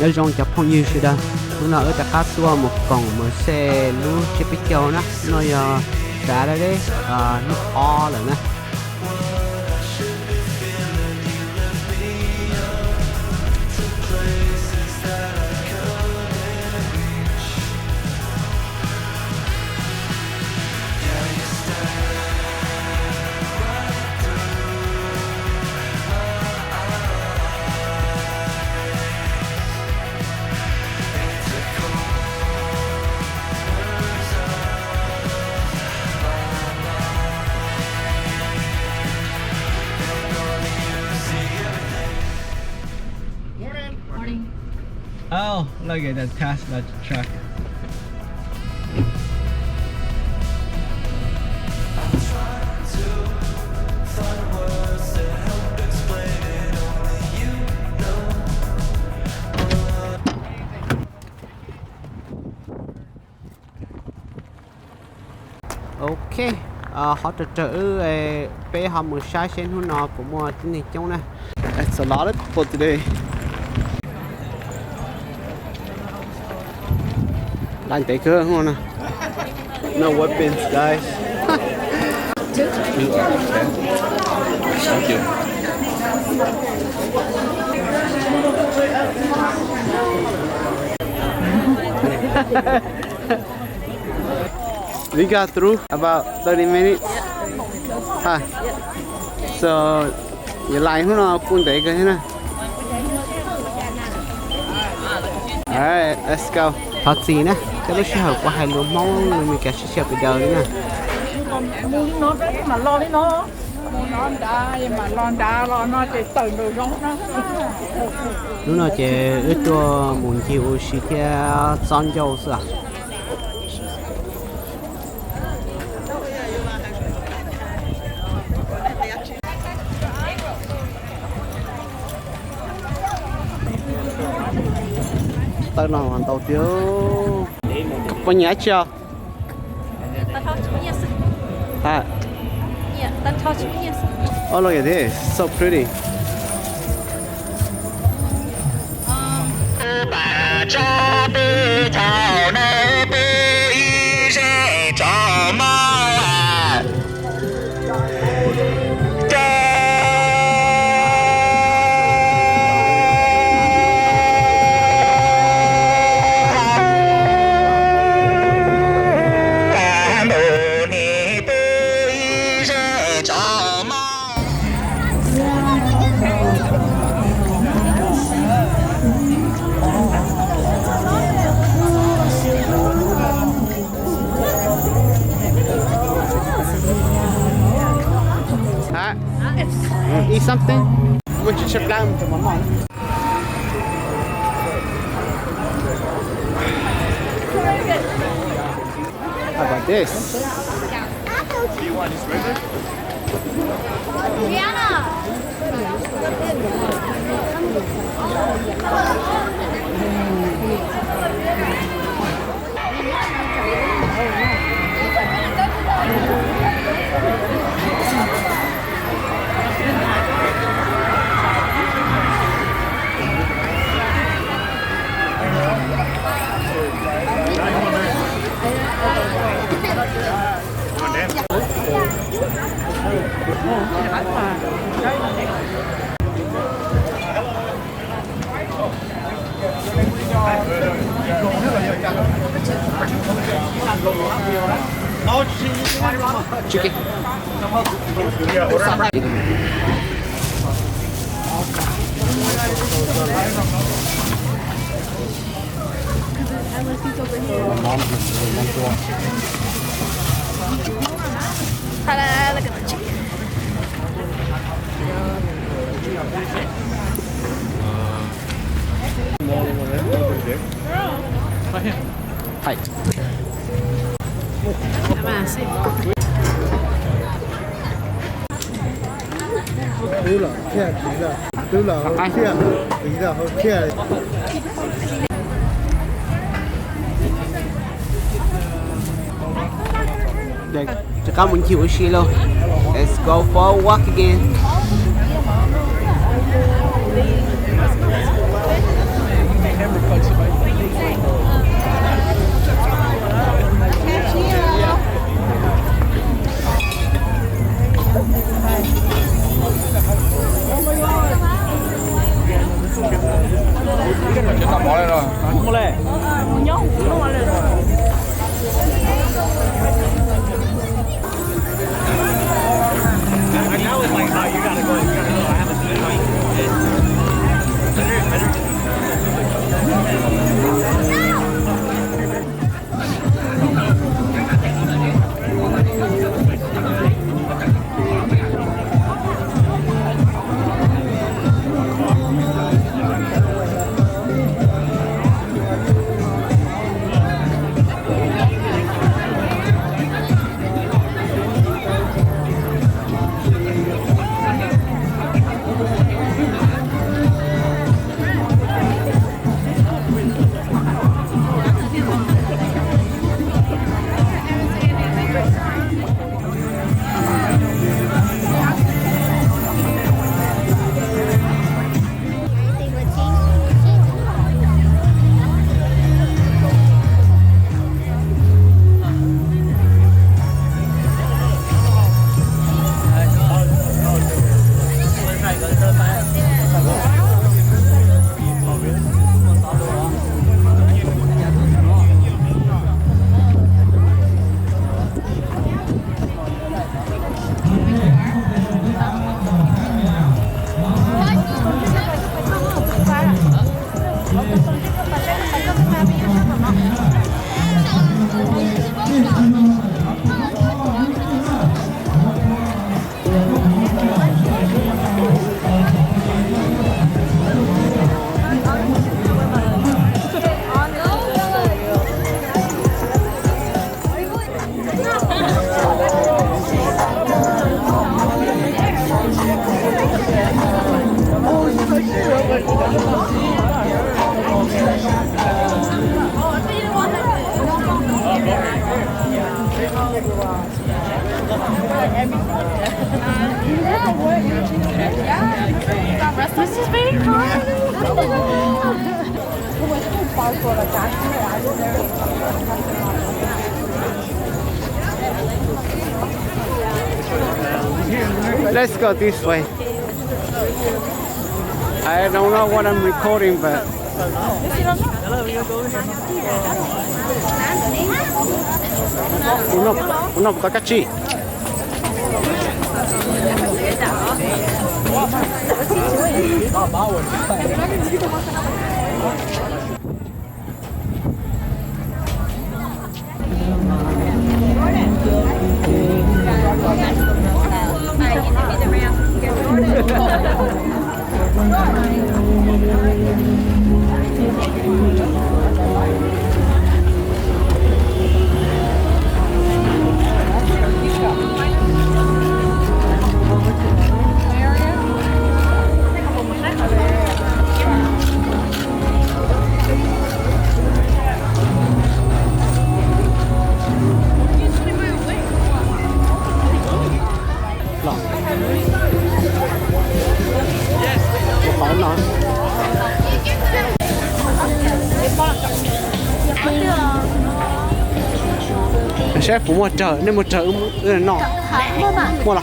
nhớ rong chập phong như đó lúc nào ở tại cá xua một còng một xe lú chế bị châu nó trả ra đấy nước o rồi nè Oh, look at that Tesla truck. Ok, họ trở bé họ một sai sen hôm nọ của mua tin này trong này. It's a lot of people today. Lạnh tới cơ không nè. No weapons, guys. Thank you. We got through about 30 minutes. Hi. So, you like hôm nọ cũng tới cơ thế này. Alright, let's go. Thật gì nè, cái lúc sau qua hai lúa mong mình cả sẽ bây giờ nữa nè. Nó mà lo đấy nó mà lo nó chỉ từng đồ giống nó. Lúc nào chỉ ít cho muốn chịu sự theo son dầu sữa. Tao nào hoàn tàu tiêu có nhá chưa? Ah. Yeah, that touched me, yes. Oh, look at this, so pretty. Eat something? What you chip down to my mom? How about this? Do you want this river? Chicken. Ta-da, look at the chicken. Hi. Check out when you Shilo. Let's go for a walk again. This is very hard. Let's go this way. I don't know what I'm recording, but uno pakachi. Chef của một chợ nên một chợ nọ mua là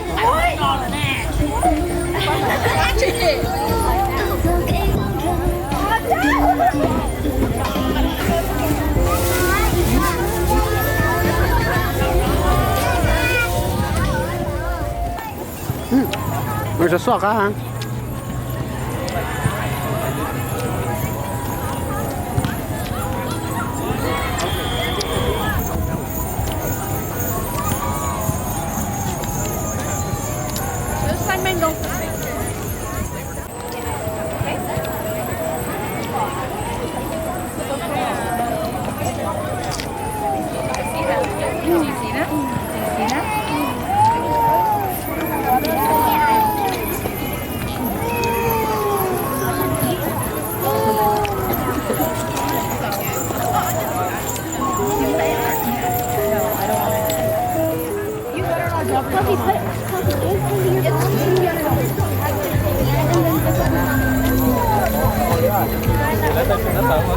rồi sẽ xóa cả hả? Hãy subscribe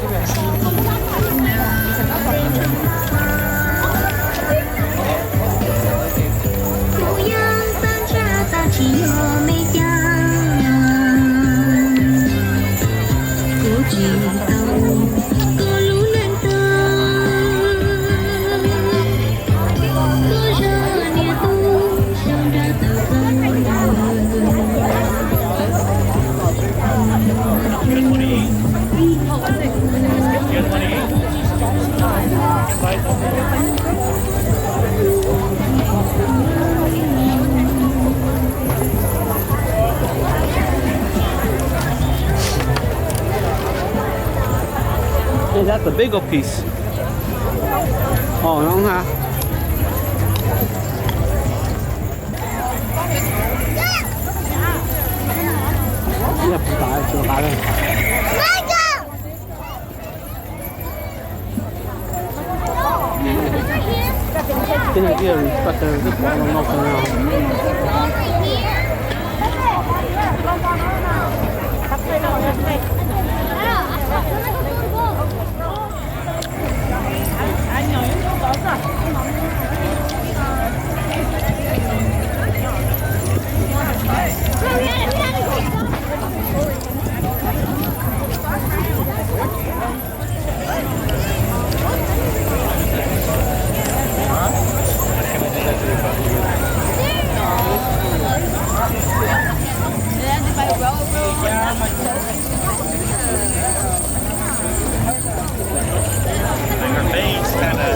Hey, that's a bigger piece. Oh, đúng ha. Cái này phải chưa phải đây. Cái này kia bắt đầu rất quá ngon nào. Her face kind of.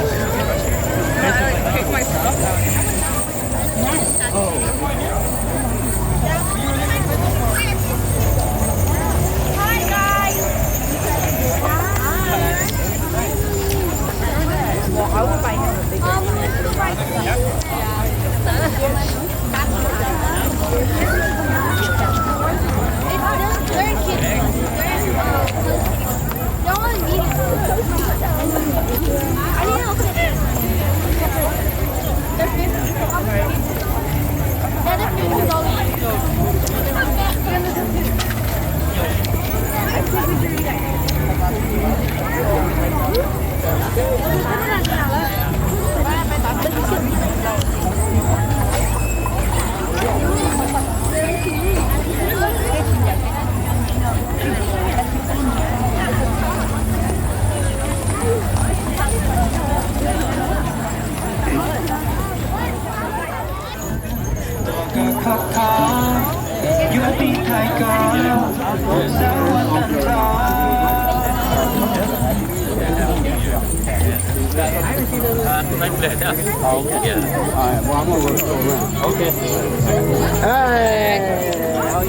Alright, well, I'm gonna go around. Okay. Hey! How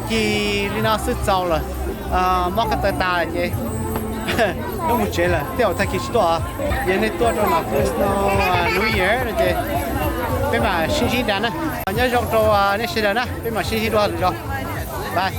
kỳ đi nó sức giàu rồi móc cái tà vậy nó một chế là tiêu thay kỳ to giờ này to đó là Christmas New Year rồi chị bên mà xin đàn á nhớ trong này xin đàn á bên mà xin đó rồi bye